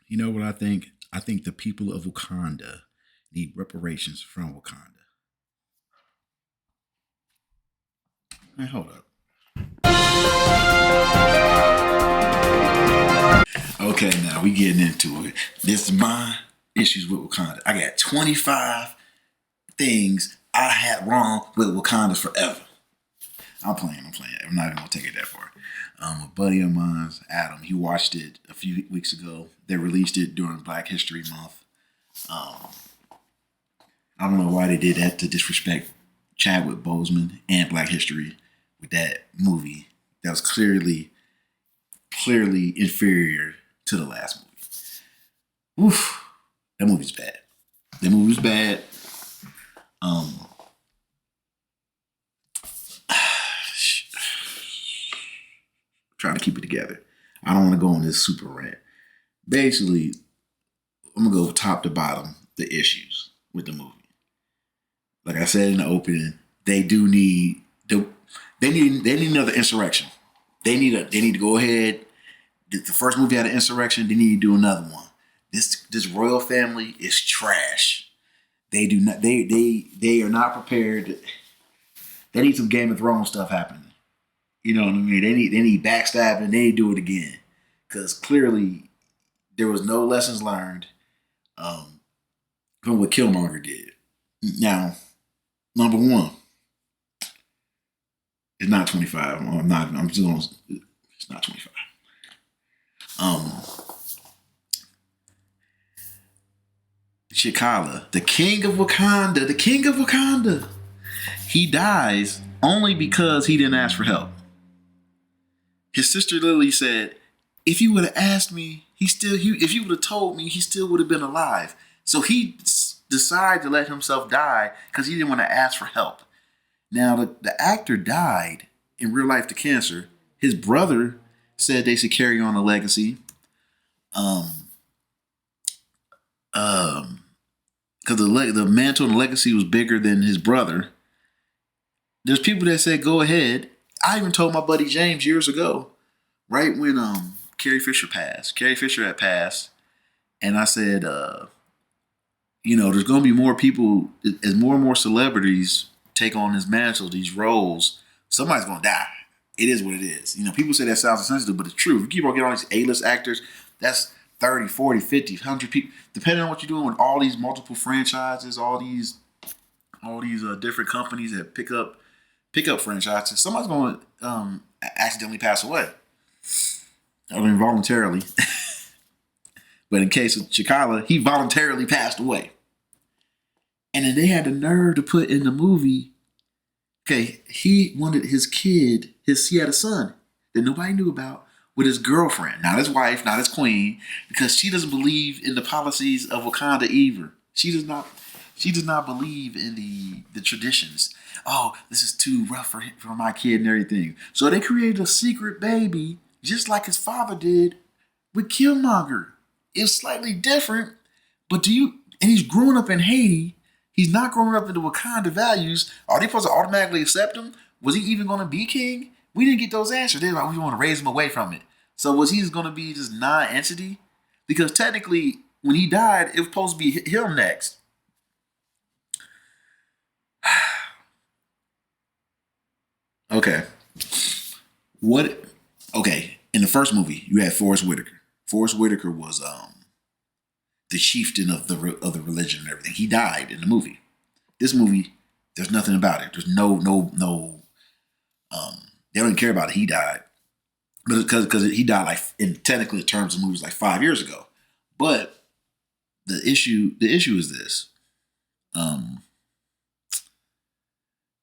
You know what I think? I think the people of Wakanda need reparations from Wakanda. Man, hold up. Okay, now we getting into it. This is my issues with Wakanda. I got 25 things I had wrong with Wakanda forever. I'm playing. I'm not even gonna take it that far. A buddy of mine, Adam, he watched it a few weeks ago. They released it during Black History Month. I don't know why they did that to disrespect Chadwick Boseman and Black History with that movie. That was clearly inferior to the last movie. Oof, that movie's bad. That movie's bad. Trying to keep it together. I don't want to go on this super rant. Basically, I'm gonna go top to bottom the issues with the movie. Like I said in the opening, they need another insurrection. They need to go ahead. The first movie had an insurrection. They need to do another one. This royal family is trash. They do not. They are not prepared. They need some Game of Thrones stuff happening. You know what I mean? They need backstabbing. They need to do it again because clearly there was no lessons learned from what Killmonger did. Now, number one, it's not 25. I'm not. I'm just going. It's not 25. T'Challa, the king of Wakanda, he dies only because he didn't ask for help. His sister Lily said, if you would have asked me, if you would have told me, he still would have been alive. So he decided to let himself die because he didn't want to ask for help. Now, the actor died in real life to cancer. His brother said they should carry on the legacy. Because the mantle and the legacy was bigger than his brother. There's people that said, go ahead. I even told my buddy James years ago, right when Carrie Fisher passed. Carrie Fisher had passed. And I said, there's going to be more people, as more and more celebrities take on this mantle, these roles, somebody's going to die. It is what it is. People say that sounds insensitive, but it's true. If you keep on getting all these A-list actors, that's 30, 40, 50, 100 people, depending on what you're doing with all these multiple franchises, all these different companies that pick up franchises, somebody's going to accidentally pass away. I mean, voluntarily. But in case of T'Challa, he voluntarily passed away. And then they had the nerve to put in the movie, okay, he wanted his kid, he had a son that nobody knew about with his girlfriend, not his wife, not his queen, because she doesn't believe in the policies of Wakanda either. She does not believe in the traditions. Oh, this is too rough for my kid and everything. So they created a secret baby, just like his father did with Killmonger. It's slightly different, and he's growing up in Haiti. He's not growing up into Wakanda values. Are they supposed to automatically accept him? Was he even going to be king? We didn't get those answers. They're like, we want to raise him away from it. So was he just going to be this non-entity? Because technically, when he died, it was supposed to be him next. Okay. Okay, in the first movie, you had Forrest Whitaker. Forrest Whitaker was the chieftain of the religion and everything. He died in the movie. This movie, there's nothing about it. There's no. They don't even care about it. He died, but because he died like in technically terms of movies like 5 years ago. But the issue is this.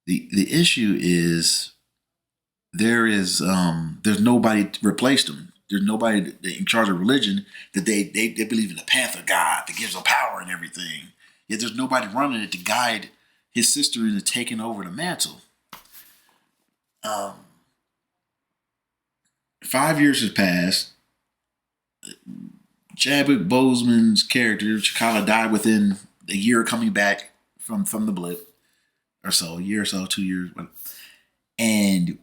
The issue is there's nobody replaced him. There's nobody in charge of religion that they believe in the Panther God that gives them power and everything. Yet there's nobody running it to guide his sister into taking over the mantle. 5 years has passed. Chadwick Boseman's character, T'Challa, died within a year of coming back from the blip. Or so, a year or so, 2 years. And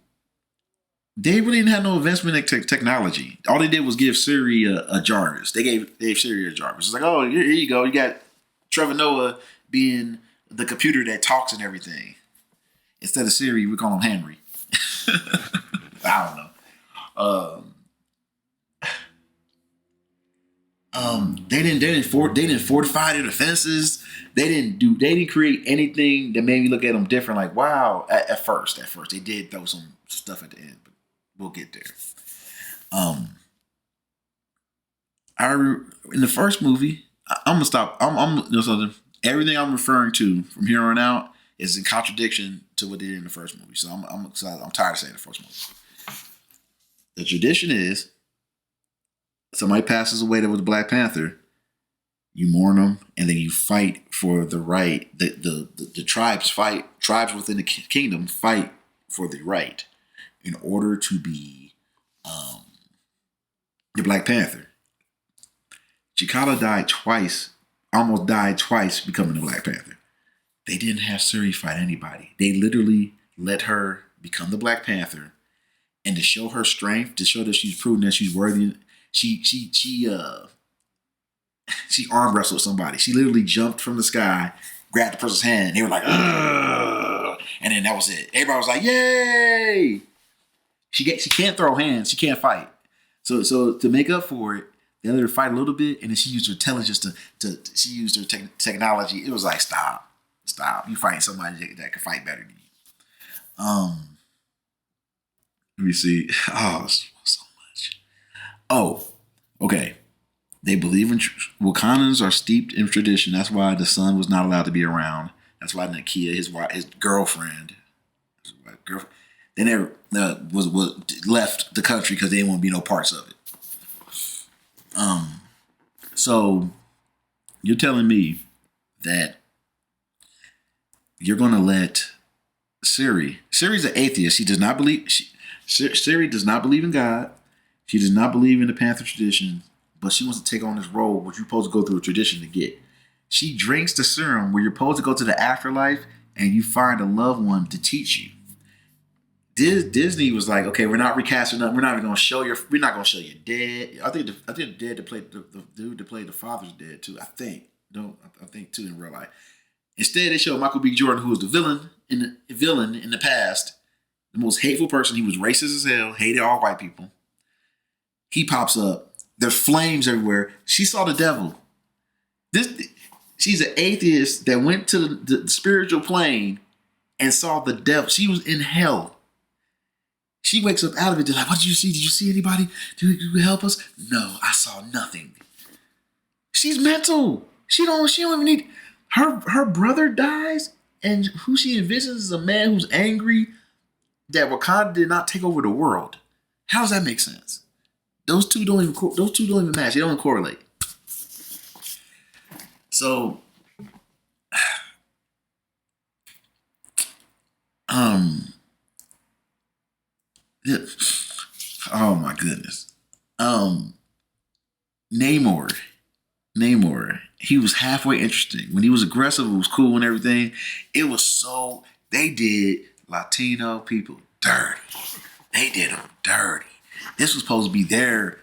They really didn't have no investment in technology. All they did was give Shuri a Jarvis. They gave Shuri a Jarvis. It's like, oh, here you go. You got Trevor Noah being the computer that talks and everything. Instead of Siri, we call him Henry. I don't know. They didn't fortify their defenses. They didn't create anything that made me look at them different. Like, wow. At first they did throw some stuff at the end, but we'll get there. In the first movie, I'm gonna stop. I'm you know something. Everything I'm referring to from here on out is in contradiction to what they did in the first movie. So I'm tired of saying the first movie. The tradition is somebody passes away that was Black Panther, you mourn them, and then you fight for the right. The tribes within the kingdom fight for the right in order to be the Black Panther. Chikala almost died twice becoming the Black Panther. They didn't have Shuri fight anybody. They literally let her become the Black Panther, and to show her strength, to show that she's proven that she's worthy. She arm wrestled somebody. She literally jumped from the sky, grabbed the person's hand, and they were like, ugh! And then that was it. Everybody was like, yay! She can't throw hands. She can't fight. So to make up for it, they let her fight a little bit, and then she used her intelligence she used her technology. It was like, stop. You fighting somebody that can fight better than you. Let me see. Oh, so much. Oh, okay. They believe in Wakandans are steeped in tradition. That's why the son was not allowed to be around. That's why Nakia, his girlfriend, they never was left the country because they didn't want to be no parts of it. So you're telling me that you're going to let Shuri's an atheist. She does not believe. Shuri does not believe in God. She does not believe in the Panther tradition. But she wants to take on this role, which you're supposed to go through a tradition to get. She drinks the serum where you're supposed to go to the afterlife and you find a loved one to teach you. Disney was like, okay, we're not recasting nothing. We're not going to show your. We're not going to show your dad. I think the dad that played the dude that played the father's dead too. I think too in real life. Instead, they showed Michael B. Jordan, who was the villain in the past, the most hateful person. He was racist as hell, hated all white people. He pops up. There's flames everywhere. She saw the devil. She's an atheist that went to the spiritual plane and saw the devil. She was in hell. She wakes up out of it. They're like, what did you see? Did you see anybody? Did you help us? No, I saw nothing. She's mental. She don't even need. Her brother dies, and who she envisions is a man who's angry that Wakanda did not take over the world. How does that make sense? Those two don't even match. They don't correlate. So, oh my goodness. Namor. He was halfway interesting. When he was aggressive, it was cool and everything. It was so, they did Latino people dirty. They did them dirty. This was supposed to be their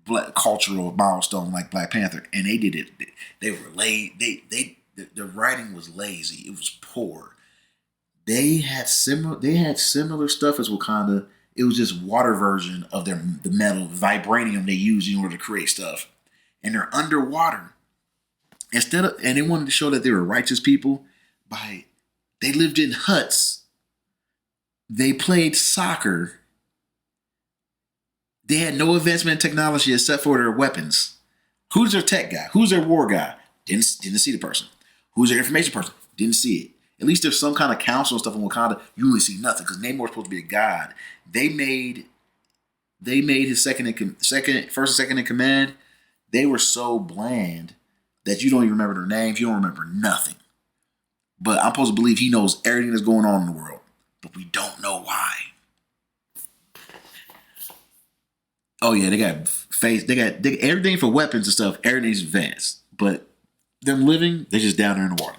black cultural milestone, like Black Panther, and they did it. They were late. The writing was lazy. It was poor. They had similar stuff as Wakanda. It was just water version of the metal vibranium they used in order to create stuff, and they're underwater. And they wanted to show that they were righteous people they lived in huts. They played soccer. They had no advancement in technology except for their weapons. Who's their tech guy? Who's their war guy? Didn't see the person. Who's their information person? Didn't see it. At least there's some kind of council and stuff in Wakanda. You really see nothing because Namor's supposed to be a god. They made his first and second in command. They were so bland that you don't even remember their names. You don't remember nothing. But I'm supposed to believe he knows everything that's going on in the world, but we don't know why. Oh yeah, they got everything for weapons and stuff. Everything's advanced, but them living, they're just down there in the water.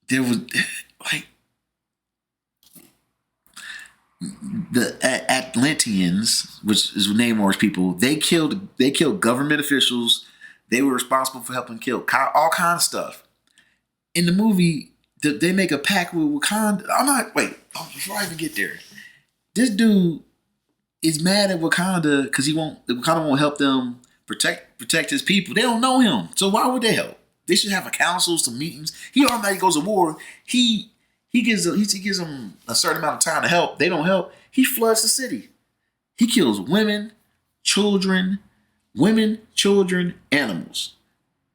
There was like the Atlanteans, which is Namor's people, they killed government officials. They were responsible for helping kill all kinds of stuff. In the movie, they make a pact with Wakanda. Before I even get there, this dude is mad at Wakanda because Wakanda won't help them protect his people. They don't know him, so why would they help? They should have a council, some meetings. He automatically goes to war. He gives them a certain amount of time to help. They don't help. He floods the city. He kills women, children, animals.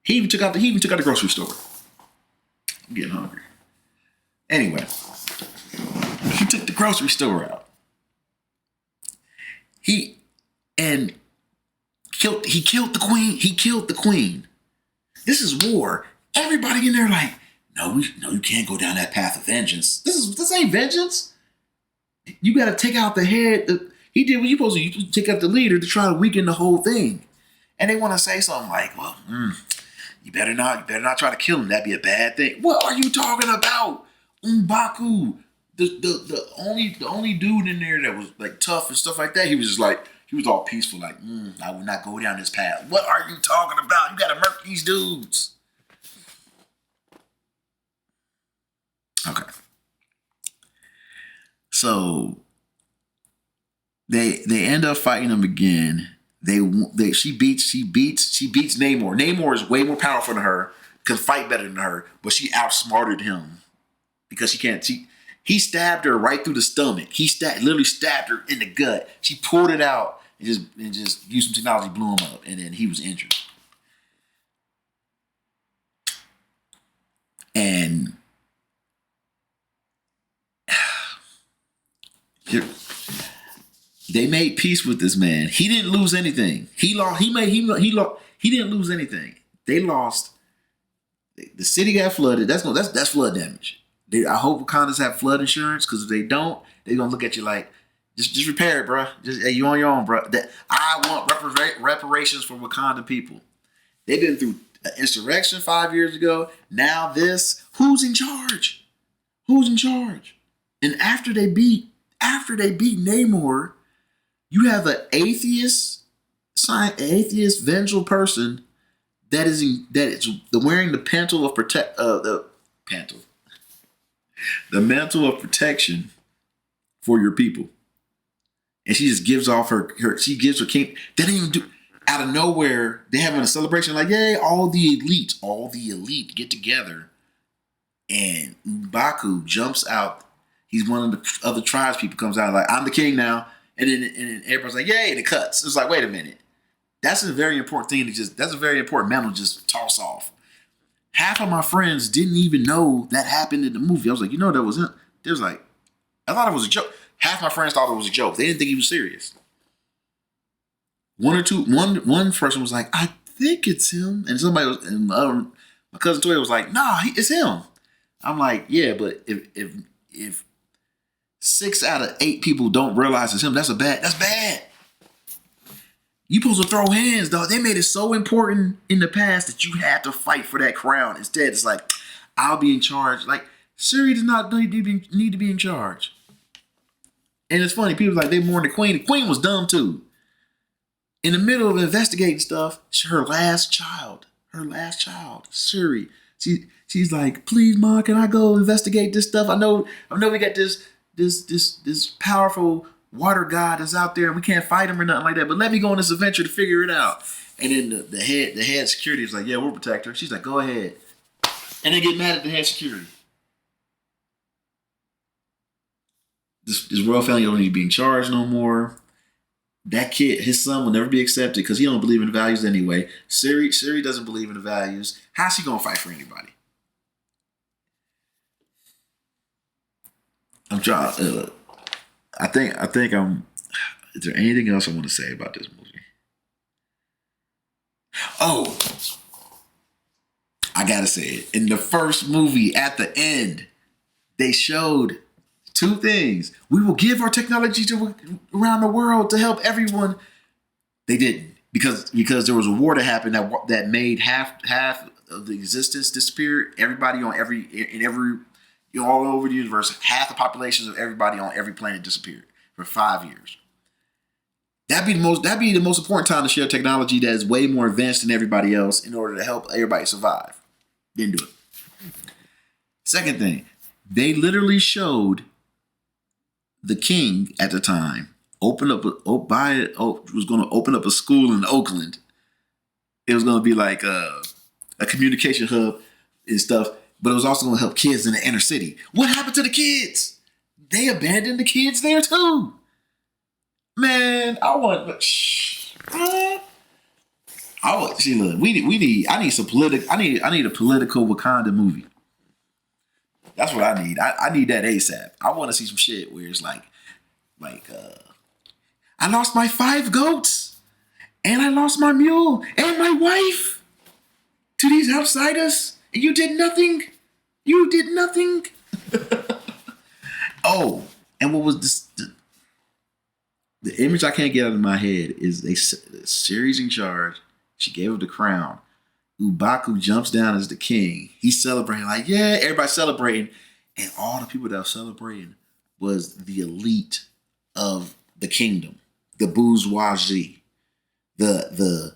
He even took out the grocery store. I'm getting hungry. Anyway, he took the grocery store out. He killed the queen. He killed the queen. This is war. Everybody in there like, no, you can't go down that path of vengeance. This ain't vengeance. You got to take out the head. He did what you supposed to. You take out the leader to try to weaken the whole thing. And they want to say something like, well, you better not try to kill him. That'd be a bad thing. What are you talking about? M'Baku, the only dude in there that was like tough and stuff like that. He was all peaceful, like, I will not go down this path. What are you talking about? You got to murk these dudes. Okay. So they end up fighting him again. She beats Namor. Namor is way more powerful than her, can fight better than her, but she outsmarted him because he stabbed her right through the stomach. He literally stabbed her in the gut. She pulled it out and just used some technology, blew him up, and then he was injured. And they made peace with this man. He didn't lose anything. He didn't lose anything. They lost. The city got flooded. That's flood damage. I hope Wakandas have flood insurance, because if they don't, they're gonna look at you like, just repair it, bro. You on your own, bro. I want reparations for Wakanda people. They've been through an insurrection 5 years ago. Now this. Who's in charge? And after they beat Namor, you have an atheist, vengeful person that is wearing the mantle of protection for your people, and she just gives off her king. They didn't even do out of nowhere. They having a celebration like, yay! All the elite get together, and M'Baku jumps out. He's one of the other tribes people, comes out like, I'm the king now. And then everybody's like, yay, and it cuts. It's like, wait a minute. That's a very important thing that's a very important mantle to just toss off. Half of my friends didn't even know that happened in the movie. I was like, that was him. They was like, I thought it was a joke. Half my friends thought it was a joke. They didn't think he was serious. One person was like, I think it's him. And my cousin Toya was like, nah, it's him. I'm like, yeah, but if 6 out of 8 people don't realize it's him, that's bad. You supposed to throw hands, dog. They made it so important in the past that you had to fight for that crown. Instead, it's like, I'll be in charge. Like, Shuri does not need to be in charge. And it's funny, people like, they mourn the queen. The queen was dumb too. In the middle of investigating stuff, her last child, Shuri, she's like, please, Ma, can I go investigate this stuff? I know we got this powerful water god that's out there. We can't fight him or nothing like that, but let me go on this adventure to figure it out. And then the head security is like, yeah, we'll protect her. She's like, go ahead. And they get mad at the head security. This royal family don't need to be in charge no more. That kid, his son, will never be accepted because he don't believe in the values anyway. Shuri doesn't believe in the values. How's she gonna fight for anybody? I'm trying. I think I'm. Is there anything else I want to say about this movie? Oh, I gotta say it. In the first movie, at the end, they showed 2 things. We will give our technology to around the world to help everyone. They didn't, because there was a war that happened that made half of the existence disappear. Everybody on every all over the universe, half the populations of everybody on every planet disappeared for 5 years. That'd be the most important time to share technology that is way more advanced than everybody else in order to help everybody survive. Didn't do it. Second thing, they literally showed the king at the time was going to open up a school in Oakland. It was going to be like a communication hub and stuff, but it was also going to help kids in the inner city. What happened to the kids? They abandoned the kids there too. Man, I need a political Wakanda movie. That's what I need. I need that ASAP. I want to see some shit where it's like I lost my 5 goats and I lost my mule and my wife to these outsiders and you did nothing. You did nothing. Oh, and what was this? The image I can't get out of my head is a series in charge. She gave him the crown. M'Baka jumps down as the king. He's celebrating like, yeah, everybody's celebrating. And all the people that were celebrating was the elite of the kingdom, the bourgeoisie, the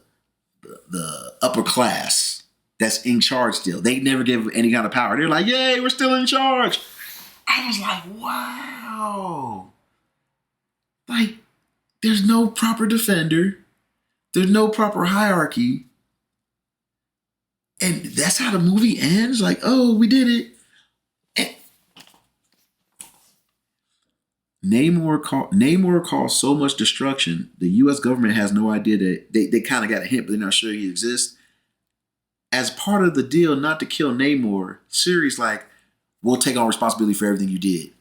upper class that's in charge still. They never gave any kind of power. They're like, yay, we're still in charge. I was like, wow. Like, there's no proper defender. There's no proper hierarchy. And that's how the movie ends. Like, oh, we did it. And Namor caused so much destruction. The U.S. government has no idea that they kind of got a hint, but they're not sure he exists. As part of the deal not to kill Namor, Shuri's like, we'll take on responsibility for everything you did.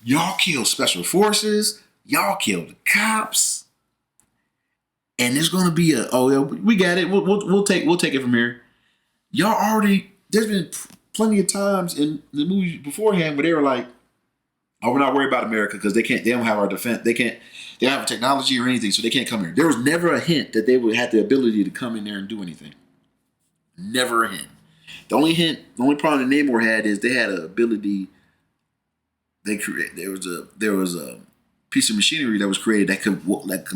Y'all killed special forces. Y'all killed the cops. And there's gonna be we got it. We'll take it from here. Y'all already. There's been plenty of times in the movie beforehand where they were like, "Oh, we're not worried about America because they don't have our defense. They don't have technology or anything, so they can't come here." There was never a hint that they would have the ability to come in there and do anything. Never a hint. The only problem that Namor had is they had an ability. There was a piece of machinery that was created that could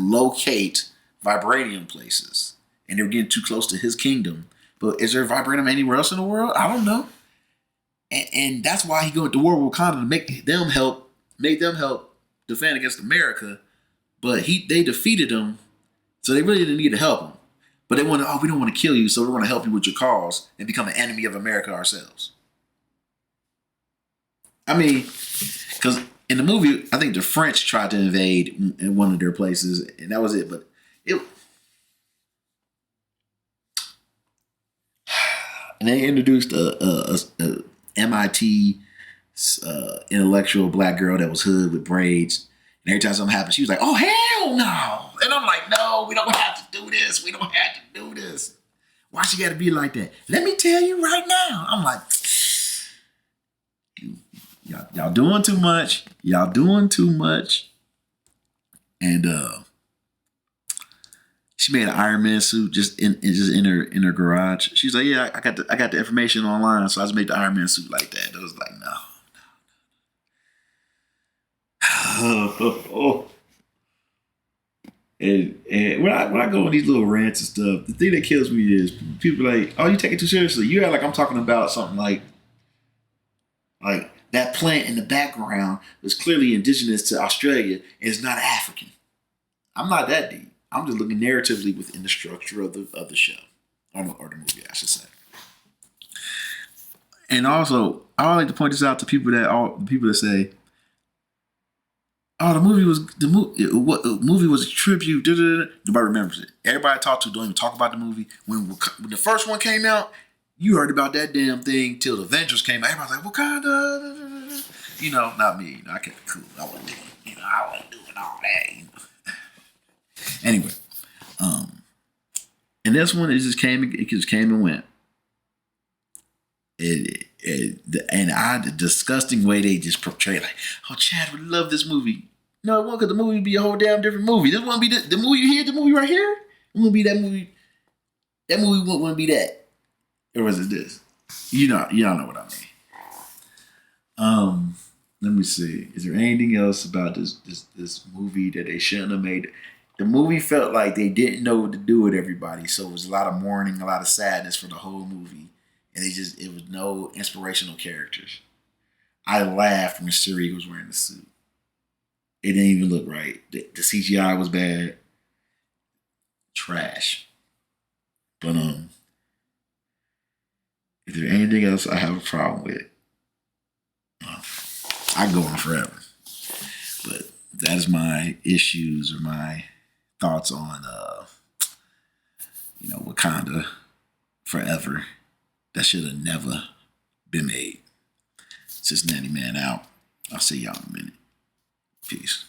locate vibranium places, and they were getting too close to his kingdom. But is there vibranium anywhere else in the world? I don't know. And that's why he going to war with Wakanda to make them help defend against America. But they defeated him, so they really didn't need to help him. But they wanted, we don't want to kill you, so we're going to help you with your cause and become an enemy of America ourselves. I mean, because in the movie, I think the French tried to invade in one of their places, and that was it. But and they introduced a MIT intellectual black girl that was hood with braids. And every time something happened, she was like, "Oh, hell no!" And I'm like, "No, we don't have to do this. We don't have to do this. Why she got to be like that? Let me tell you right now." I'm like, y'all doing too much. Y'all doing too much. And she made an Ironman suit just in her garage. She's like, "Yeah, I got the information online, so I just made the Ironman suit like that." It was like, no. And when I go on these little rants and stuff, the thing that kills me is people are like, "Oh, you take it too seriously." You act like I'm talking about something like that plant in the background was clearly indigenous to Australia and is not African. I'm not that deep. I'm just looking narratively within the structure of the show or the movie, I should say. And also, I would like to point this out to people that say, "Oh, the movie was a tribute." Nobody remembers it. Everybody I talk to don't even talk about the movie. When the first one came out, you heard about that damn thing till the Avengers came out. Everybody's like, Wakanda. You know, not me. You know, I kept it cool. I wasn't doing all that. Anyway, and this one it just came and went. The disgusting way they just portray like, "Oh, Chad would love this movie." No, it won't, because the movie would be a whole damn different movie. This wouldn't be the movie you hear, the movie right here. It wouldn't be that movie. That movie wouldn't be that. Or was it this? You know what I mean. Um, Let me see. Is there anything else about this movie that they shouldn't have made? The movie felt like they didn't know what to do with everybody, so it was a lot of mourning, a lot of sadness for the whole movie, and it was no inspirational characters. I laughed when Shuri was wearing the suit. It didn't even look right. The CGI was bad, trash. But is there anything else I have a problem with? I go on forever. But that is my issues or my thoughts on Wakanda Forever. That should have never been made. Cincinnati Man out. I'll see y'all in a minute. Peace.